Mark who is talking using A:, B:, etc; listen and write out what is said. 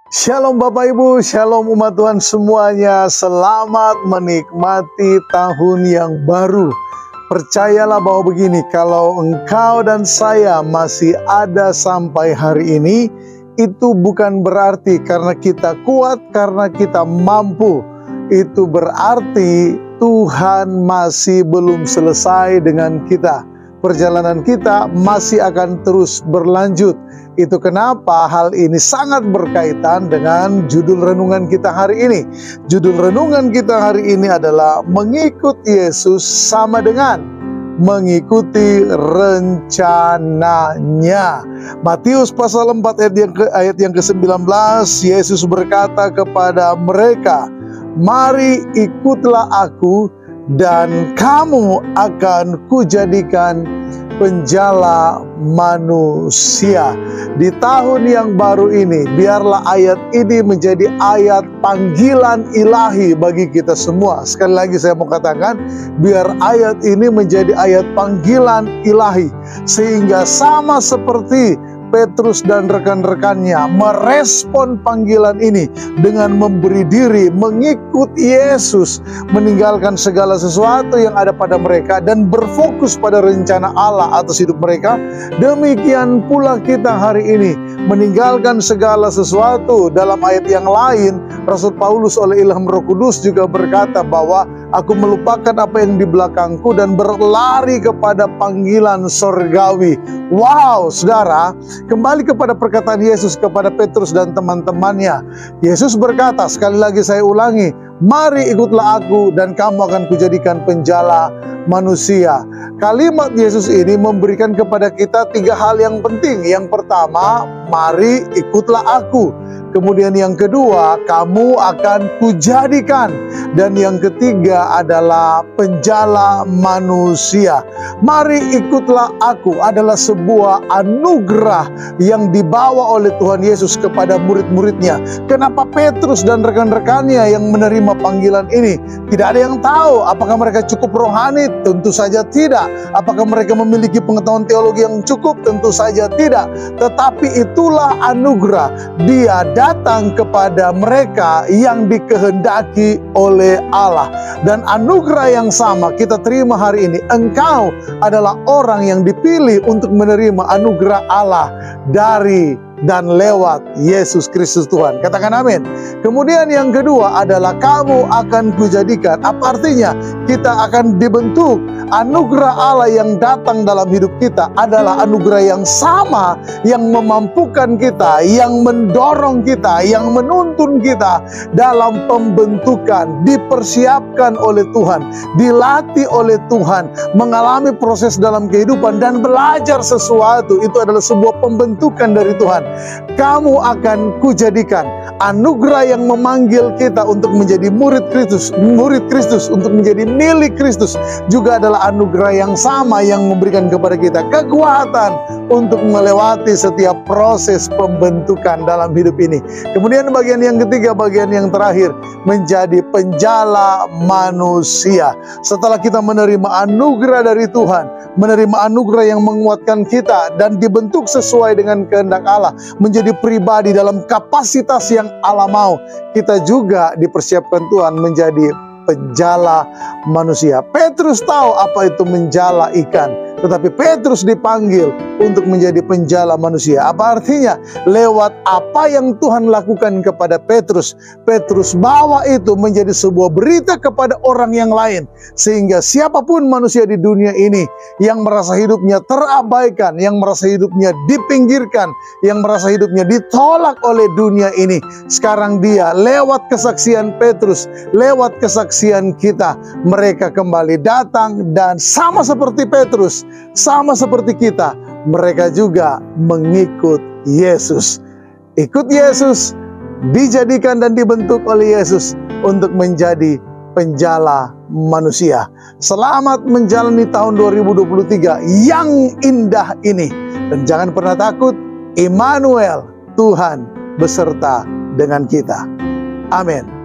A: Shalom Bapak Ibu, shalom umat Tuhan semuanya. Selamat menikmati tahun yang baru. Percayalah bahwa begini, kalau engkau dan saya masih ada sampai hari ini, itu bukan berarti karena kita kuat, karena kita mampu. Itu berarti Tuhan masih belum selesai dengan kita. Perjalanan kita masih akan terus berlanjut. Itu kenapa hal ini sangat berkaitan dengan judul renungan kita hari ini. Judul renungan kita hari ini adalah mengikut Yesus sama dengan mengikuti rencananya. Matius pasal 4 ayat yang ke-19, Yesus berkata kepada mereka, "Mari ikutlah aku, dan kamu akan kujadikan penjala manusia." Di tahun yang baru ini, biarlah ayat ini menjadi ayat panggilan ilahi bagi kita semua. Sekali lagi saya mau katakan, biar ayat ini menjadi ayat panggilan ilahi, sehingga sama seperti Petrus dan rekan-rekannya merespon panggilan ini dengan memberi diri mengikut Yesus, meninggalkan segala sesuatu yang ada pada mereka dan berfokus pada rencana Allah atas hidup mereka. Demikian pula kita hari ini meninggalkan segala sesuatu. Dalam ayat yang lain, Rasul Paulus oleh ilham Roh Kudus juga berkata bahwa aku melupakan apa yang di belakangku dan berlari kepada panggilan sorgawi. Wow, saudara, kembali kepada perkataan Yesus kepada Petrus dan teman-temannya. Yesus berkata, sekali lagi saya ulangi, mari ikutlah aku dan kamu akan kujadikan penjala manusia. Kalimat Yesus ini memberikan kepada kita 3 hal yang penting. Yang pertama, mari ikutlah aku. Kemudian yang kedua, kamu akan kujadikan. Dan yang ketiga adalah penjala manusia. Mari ikutlah aku adalah sebuah anugerah yang dibawa oleh Tuhan Yesus kepada murid-muridnya. Kenapa Petrus dan rekan-rekannya yang menerima panggilan ini? Tidak ada yang tahu apakah mereka cukup rohani? Tentu saja tidak. Apakah mereka memiliki pengetahuan teologi yang cukup? Tentu saja tidak. Tetapi itulah anugerah. Dia datang kepada mereka yang dikehendaki oleh Allah. Dan anugerah yang sama kita terima hari ini. Engkau adalah orang yang dipilih untuk menerima anugerah Allah dari dan lewat Yesus Kristus Tuhan. Katakan amin. Kemudian yang kedua adalah kamu akan kujadikan. Apa artinya? Kita akan dibentuk. Anugerah Allah yang datang dalam hidup kita adalah anugerah yang sama, yang memampukan kita, yang mendorong kita, yang menuntun kita dalam pembentukan, dipersiapkan oleh Tuhan, dilatih oleh Tuhan, mengalami proses dalam kehidupan dan belajar sesuatu. Itu adalah sebuah pembentukan dari Tuhan. Kamu akan kujadikan. Anugerah yang memanggil kita untuk menjadi murid Kristus, untuk menjadi milik Kristus, juga adalah anugerah yang sama yang memberikan kepada kita kekuatan untuk melewati setiap proses pembentukan dalam hidup ini. Kemudian bagian yang ketiga, bagian yang terakhir, menjadi penjala manusia. Setelah kita menerima anugerah dari Tuhan, menerima anugerah yang menguatkan kita dan dibentuk sesuai dengan kehendak Allah, menjadi pribadi dalam kapasitas yang Allah mau, kita juga dipersiapkan Tuhan menjadi penjala manusia. Petrus tahu apa itu menjala ikan, tetapi Petrus dipanggil untuk menjadi penjala manusia. Apa artinya? Lewat apa yang Tuhan lakukan kepada Petrus, Petrus bawa itu menjadi sebuah berita kepada orang yang lain. Sehingga siapapun manusia di dunia ini yang merasa hidupnya terabaikan, yang merasa hidupnya dipinggirkan, yang merasa hidupnya ditolak oleh dunia ini, sekarang dia lewat kesaksian Petrus, lewat kesaksian kita, mereka kembali datang dan sama seperti Petrus, sama seperti kita, mereka juga mengikut Yesus. Ikut Yesus, dijadikan dan dibentuk oleh Yesus untuk menjadi penjala manusia. Selamat menjalani tahun 2023 yang indah ini. Dan jangan pernah takut, Immanuel, Tuhan beserta dengan kita. Amin.